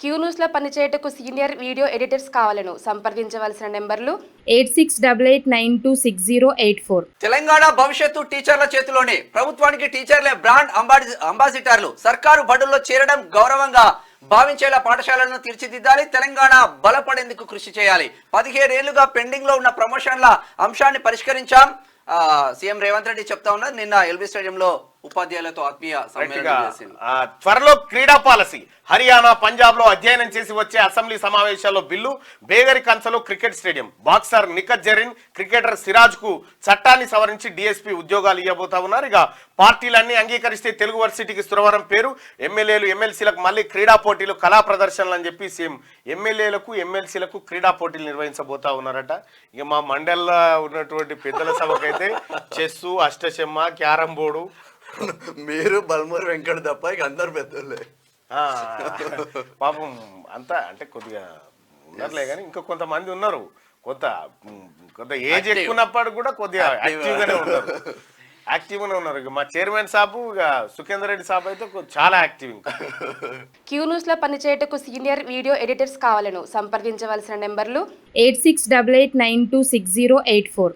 Q news లో పనిచేయటకు senior video editors కావాలను సంప్రదించవలసిన నెంబర్లు 8688926084. తెలంగాణ భవిష్యత్తు టీచర్ల చేతిలోనే. ప్రభుత్వానికి టీచర్లే బ్రాండ్ అంబాసిడర్లు. సర్కారు బడుల్లో చేరడం గౌరవంగా భావించేలా పాఠశాలను తీర్చిదిద్దాలి. తెలంగాణ బలపడేందుకు కృషి చేయాలి. 17 ఏళ్లుగా పెండింగ్ లో ఉన్న ప్రమోషన్ల అంశాన్ని పరిష్కరించాం. సీఎం రేవంత్ రెడ్డి చెప్తా ఉన్నారు. నిన్న ఎల్బీ స్టేడియంలో ఉపాధ్యాయులతో ఆత్మీయ సమ్మేళనం చేసింది. త్వరలో క్రీడా పాలసీ. హర్యానా, పంజాబ్ లో అధ్యయనం చేసి వచ్చే అసెంబ్లీ సమావేశాల్లో బిల్లు. బేగరి కంచలో cricket stadium. Boxer Nikhat Zareen, cricketer Siraj కు చట్టాన్ని సవరించి డిఎస్పీ ఉద్యోగాలు ఇవ్వబోతా ఉన్నారు. ఇక పార్టీలన్నీ అంగీకరిస్తే తెలుగు వర్సిటీకి స్థిరవరం పేరు. ఎమ్మెల్యేలు, ఎమ్మెల్సీలకు మళ్ళీ క్రీడా పోటీలు, కళా ప్రదర్శనలు అని చెప్పి సీఎం ఎమ్మెల్యేలకు, ఎమ్మెల్సీలకు క్రీడా పోటీలు నిర్వహించబోతా ఉన్నారట. ఇక మా మండల్లో ఉన్నటువంటి పెద్దల సభకైతే చెస్సు, అష్టచెమ్మ, క్యారం బోర్డు. మీరు బల్మూరి వెంకట తప్ప ఇక అందరు పెద్దోళ్ళే. పాపం అంతా అంటే కొద్దిగా ఉన్నారులే కానీ ఇంకా కొంతమంది ఉన్నారు. కొంత ఏజ్ ఎక్కున్నప్పుడు కూడా కొద్దిగా యాక్టివ్గానే ఉన్నారు. ఇక మా చైర్మన్ సాబు, ఇక సుఖేందర్ రెడ్డి సాబు అయితే చాలా యాక్టివ్. ఇంకా క్యూ న్యూస్ లో పనిచేయటకు సీనియర్ వీడియో ఎడిటర్స్ కావాలను సంప్రదించవలసిన నెంబర్లు 8688926084.